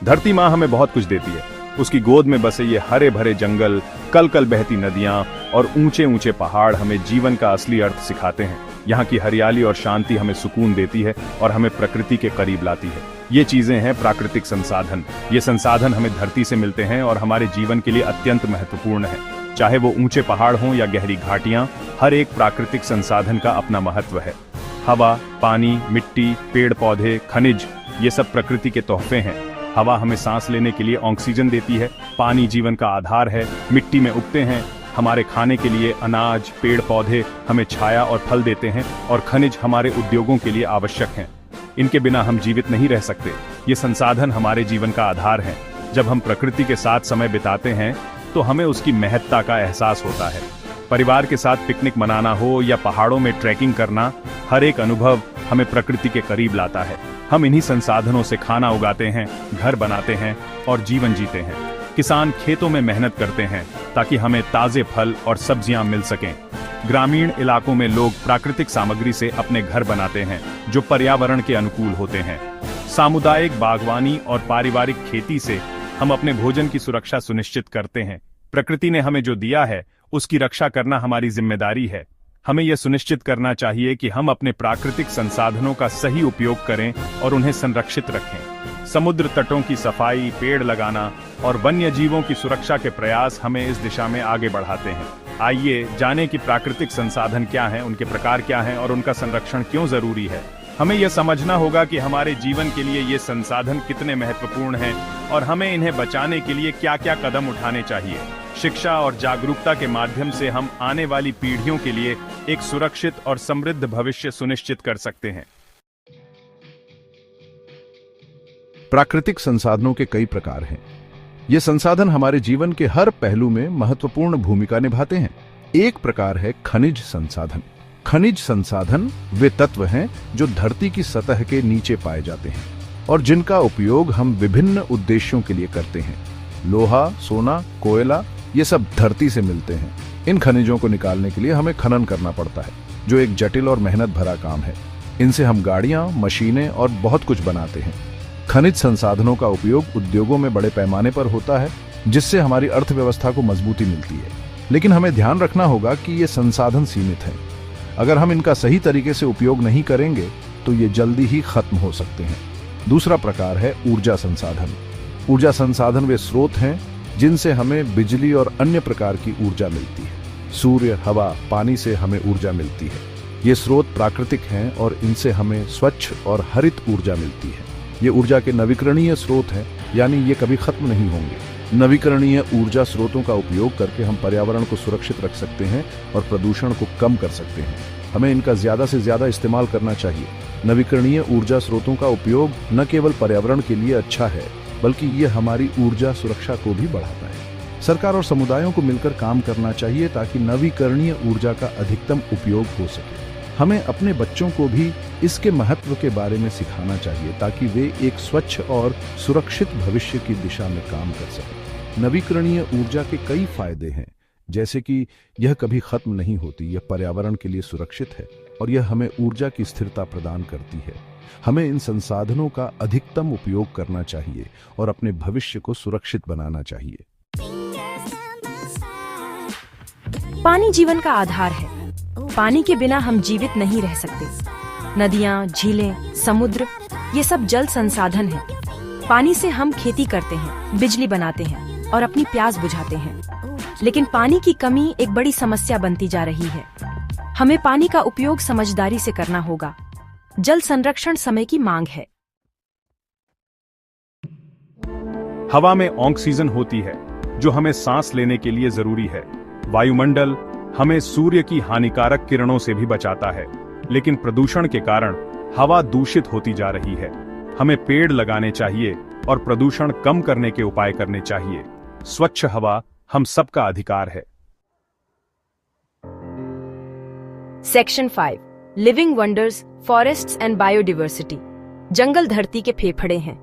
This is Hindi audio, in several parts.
धरती माँ हमें बहुत कुछ देती है। उसकी गोद में बसे ये हरे भरे जंगल, कल कल बहती नदियां और ऊंचे ऊंचे पहाड़ हमें जीवन का असली अर्थ सिखाते हैं। यहाँ की हरियाली और शांति हमें सुकून देती है और हमें प्रकृति के करीब लाती है। ये चीजें हैं प्राकृतिक संसाधन। ये संसाधन हमें धरती से मिलते हैं और हमारे जीवन के लिए अत्यंत महत्वपूर्ण है। चाहे वो ऊंचे पहाड़ हों या गहरी घाटियां, हर एक प्राकृतिक संसाधन का अपना महत्व है। हवा, पानी, मिट्टी, पेड़ पौधे, खनिज, ये सब प्रकृति के तोहफे हैं। हवा हमें सांस लेने के लिए ऑक्सीजन देती है, पानी जीवन का आधार है, मिट्टी में उगते हैं हमारे खाने के लिए अनाज, पेड़ पौधे हमें छाया और फल देते हैं, और खनिज हमारे उद्योगों के लिए आवश्यक हैं। इनके बिना हम जीवित नहीं रह सकते। ये संसाधन हमारे जीवन का आधार हैं। जब हम प्रकृति के साथ समय बिताते हैं तो हमें उसकी महत्ता का एहसास होता है। परिवार के साथ पिकनिक मनाना हो या पहाड़ों में ट्रैकिंग करना, हर एक अनुभव हमें प्रकृति के करीब लाता है। हम इन्हीं संसाधनों से खाना उगाते हैं, घर बनाते हैं और जीवन जीते हैं। किसान खेतों में मेहनत करते हैं ताकि हमें ताजे फल और सब्जियां मिल सकें। ग्रामीण इलाकों में लोग प्राकृतिक सामग्री से अपने घर बनाते हैं जो पर्यावरण के अनुकूल होते हैं। सामुदायिक बागवानी और पारिवारिक खेती से हम अपने भोजन की सुरक्षा सुनिश्चित करते हैं। प्रकृति ने हमें जो दिया है उसकी रक्षा करना हमारी जिम्मेदारी है। हमें यह सुनिश्चित करना चाहिए कि हम अपने प्राकृतिक संसाधनों का सही उपयोग करें और उन्हें संरक्षित रखें। समुद्र तटों की सफाई, पेड़ लगाना और वन्य जीवों की सुरक्षा के प्रयास हमें इस दिशा में आगे बढ़ाते हैं। आइए जानें कि प्राकृतिक संसाधन क्या हैं, उनके प्रकार क्या हैं और उनका संरक्षण क्यों जरूरी है। हमें यह समझना होगा कि हमारे जीवन के लिए ये संसाधन कितने महत्वपूर्ण हैं और हमें इन्हें बचाने के लिए क्या क्या कदम उठाने चाहिए। शिक्षा और जागरूकता के माध्यम से हम आने वाली पीढ़ियों के लिए एक सुरक्षित और समृद्ध भविष्य सुनिश्चित कर सकते हैं। प्राकृतिक संसाधनों के कई प्रकार हैं। ये संसाधन हमारे जीवन के हर पहलू में महत्वपूर्ण भूमिका निभाते हैं। एक प्रकार है खनिज संसाधन। खनिज संसाधन वे तत्व हैं जो धरती की सतह के नीचे पाए जाते हैं और जिनका उपयोग हम विभिन्न उद्देश्यों के लिए करते हैं। लोहा, सोना, कोयला, ये सब धरती से मिलते हैं। इन खनिजों को निकालने के लिए हमें खनन करना पड़ता है, जो एक जटिल और मेहनत भरा काम है। इनसे हम गाड़ियां, मशीनें और बहुत कुछ बनाते हैं। खनिज संसाधनों का उपयोग उद्योगों में बड़े पैमाने पर होता है, जिससे हमारी अर्थव्यवस्था को मजबूती मिलती है। लेकिन हमें ध्यान रखना होगा कि ये संसाधन सीमित हैं। अगर हम इनका सही तरीके से उपयोग नहीं करेंगे तो ये जल्दी ही खत्म हो सकते हैं। दूसरा प्रकार है ऊर्जा संसाधन। ऊर्जा संसाधन वे स्रोत हैं जिनसे हमें बिजली और अन्य प्रकार की ऊर्जा मिलती है। सूर्य, हवा, पानी से हमें ऊर्जा मिलती है। ये स्रोत प्राकृतिक हैं और इनसे हमें स्वच्छ और हरित ऊर्जा मिलती है। ये ऊर्जा के नवीकरणीय स्रोत हैं, यानी ये कभी खत्म नहीं होंगे। नवीकरणीय ऊर्जा स्रोतों का उपयोग करके हम पर्यावरण को सुरक्षित रख सकते हैं और प्रदूषण को कम कर सकते हैं। हमें इनका ज्यादा से ज्यादा इस्तेमाल करना चाहिए। नवीकरणीय ऊर्जा स्रोतों का उपयोग न केवल पर्यावरण के लिए अच्छा है, बल्कि ये हमारी ऊर्जा सुरक्षा को भी बढ़ाता है। सरकार और समुदायों को मिलकर काम करना चाहिए ताकि नवीकरणीय ऊर्जा का अधिकतम उपयोग हो सके। हमें अपने बच्चों को भी इसके महत्व के बारे में सिखाना चाहिए ताकि वे एक स्वच्छ और सुरक्षित भविष्य की दिशा में काम कर सकें। नवीकरणीय ऊर्जा के कई फायदे हैं, जैसे कि यह कभी खत्म नहीं होती, यह पर्यावरण के लिए सुरक्षित है और यह हमें ऊर्जा की स्थिरता प्रदान करती है। हमें इन संसाधनों का अधिकतम उपयोग करना चाहिए और अपने भविष्य को सुरक्षित बनाना चाहिए। पानी जीवन का आधार है। पानी के बिना हम जीवित नहीं रह सकते। नदियाँ, झीलें, समुद्र, ये सब जल संसाधन हैं। पानी से हम खेती करते हैं, बिजली बनाते हैं और अपनी प्यास बुझाते हैं। लेकिन पानी की कमी एक बड़ी समस्या बनती जा रही है। हमें पानी का उपयोग समझदारी से करना होगा। जल संरक्षण समय की मांग है। हवा में ऑक्सीजन होती है जो हमें सांस लेने के लिए जरूरी है। वायुमंडल हमें सूर्य की हानिकारक किरणों से भी बचाता है, लेकिन प्रदूषण के कारण हवा दूषित होती जा रही है। हमें पेड़ लगाने चाहिए और प्रदूषण कम करने के उपाय करने चाहिए। स्वच्छ हवा हम सबका अधिकार है। Section 5 living wonders, forests and biodiversity. जंगल धरती के फेफड़े हैं।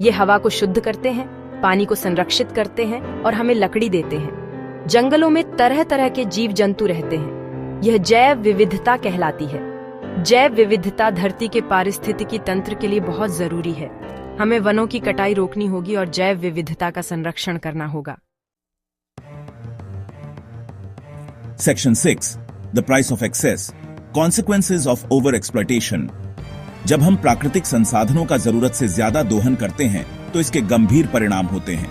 ये हवा को शुद्ध करते हैं, पानी को संरक्षित करते हैं और हमें लकड़ी देते हैं। जंगलों में तरह तरह के जीव जंतु रहते हैं। यह जैव विविधता कहलाती है। जैव विविधता धरती के पारिस्थितिकी तंत्र के लिए बहुत जरूरी है। हमें वनों की कटाई रोकनी होगी और जैव विविधता का संरक्षण करना होगा। Section 6. The price of excess. Consequences of over-exploitation. जब हम प्राकृतिक संसाधनों का जरूरत से ज्यादा दोहन करते हैं तो इसके गंभीर परिणाम होते हैं।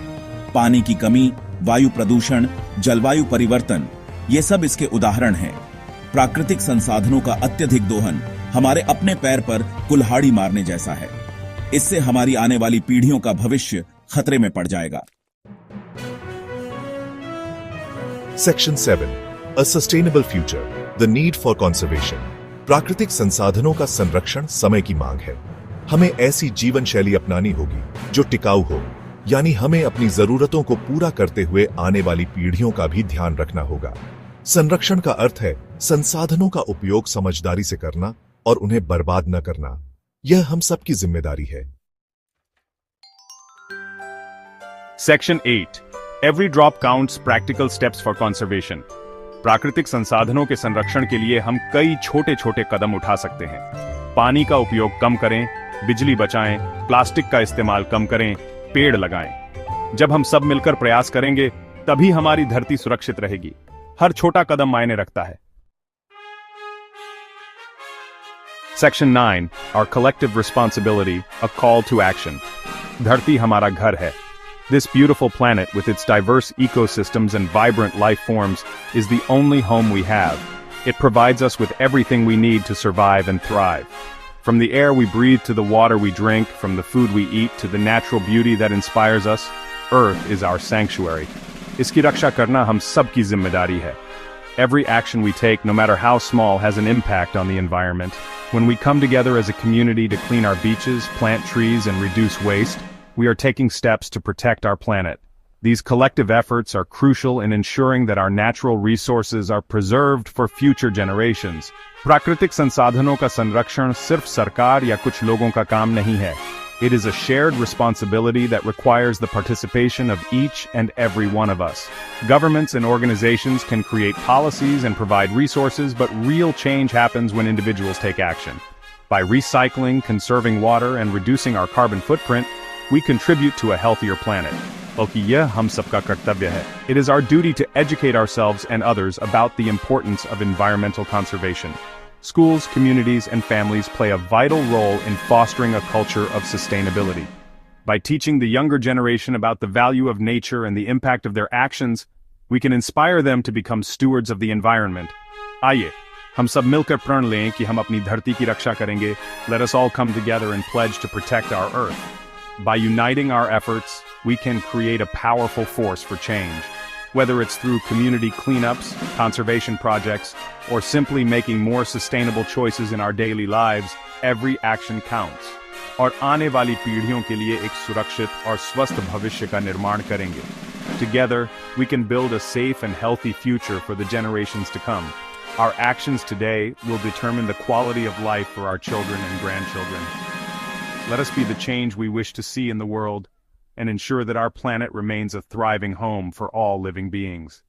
पानी की कमी, वायु प्रदूषण, जलवायु परिवर्तन, ये सब इसके उदाहरण हैं। प्राकृतिक संसाधनों का अत्यधिक दोहन हमारे अपने पैर पर कुल्हाड़ी मारने जैसा है। इससे हमारी आने वाली पीढ़ियों का भविष्य खतरे में पड़ जाएगा। Section 7. A sustainable future. The need for conservation. प्राकृतिक संसाधनों का संरक्षण समय की मांग है। हमें ऐसी जीवन शैली अपनानी होगी जो टिकाऊ हो, यानी हमें अपनी जरूरतों को पूरा करते हुए आने वाली पीढ़ियों का भी ध्यान रखना होगा। संरक्षण का अर्थ है संसाधनों का उपयोग समझदारी से करना और उन्हें बर्बाद न करना। यह हम सबकी जिम्मेदारी है। Section 8. Every drop counts. Practical steps for conservation. प्राकृतिक संसाधनों के संरक्षण के लिए हम कई छोटे छोटे कदम उठा सकते हैं। पानी का उपयोग कम करें, बिजली बचाएं, प्लास्टिक का इस्तेमाल कम करें, पेड़ लगाएं। जब हम सब मिलकर प्रयास करेंगे तभी हमारी धरती सुरक्षित रहेगी। हर छोटा कदम मायने रखता है। Section 9. Our collective responsibility. A call to action. धरती हमारा घर है। This beautiful planet with its diverse ecosystems and vibrant life forms is the only home we have. It provides us with everything we need to survive and thrive. From the air we breathe to the water we drink, from the food we eat to the natural beauty that inspires us, Earth is our sanctuary. इसकी रक्षा करना हम सब की जिम्मेदारी है। Every action we take, no matter how small, has an impact on the environment. When we come together as a community to clean our beaches, plant trees, and reduce waste, we are taking steps to protect our planet. These collective efforts are crucial in ensuring that our natural resources are preserved for future generations. प्राकृतिक संसाधनों का संरक्षण सिर्फ सरकार या कुछ लोगों का काम नहीं है। It is a shared responsibility that requires the participation of each and every one of us. Governments and organizations can create policies and provide resources, but real change happens when individuals take action. By recycling, conserving water, and reducing our carbon footprint, we contribute to a healthier planet. बल्कि यह हम सबका कर्तव्य है. It is our duty to educate ourselves and others about the importance of environmental conservation. Schools, communities, and families play a vital role in fostering a culture of sustainability. By teaching the younger generation about the value of nature and the impact of their actions, we can inspire them to become stewards of the environment. आइए, हम सब मिलकर प्रण लें कि हम अपनी धरती की रक्षा करेंगे. Let us all come together and pledge to protect our Earth. By uniting our efforts, we can create a powerful force for change. Whether it's through community cleanups, conservation projects, or simply making more sustainable choices in our daily lives, every action counts. और आने वाली पीढ़ियों के लिए एक सुरक्षित और स्वस्थ भविष्य का निर्माण करेंगे. Together, we can build a safe and healthy future for the generations to come. Our actions today will determine the quality of life for our children and grandchildren. Let us be the change we wish to see in the world and ensure that our planet remains a thriving home for all living beings.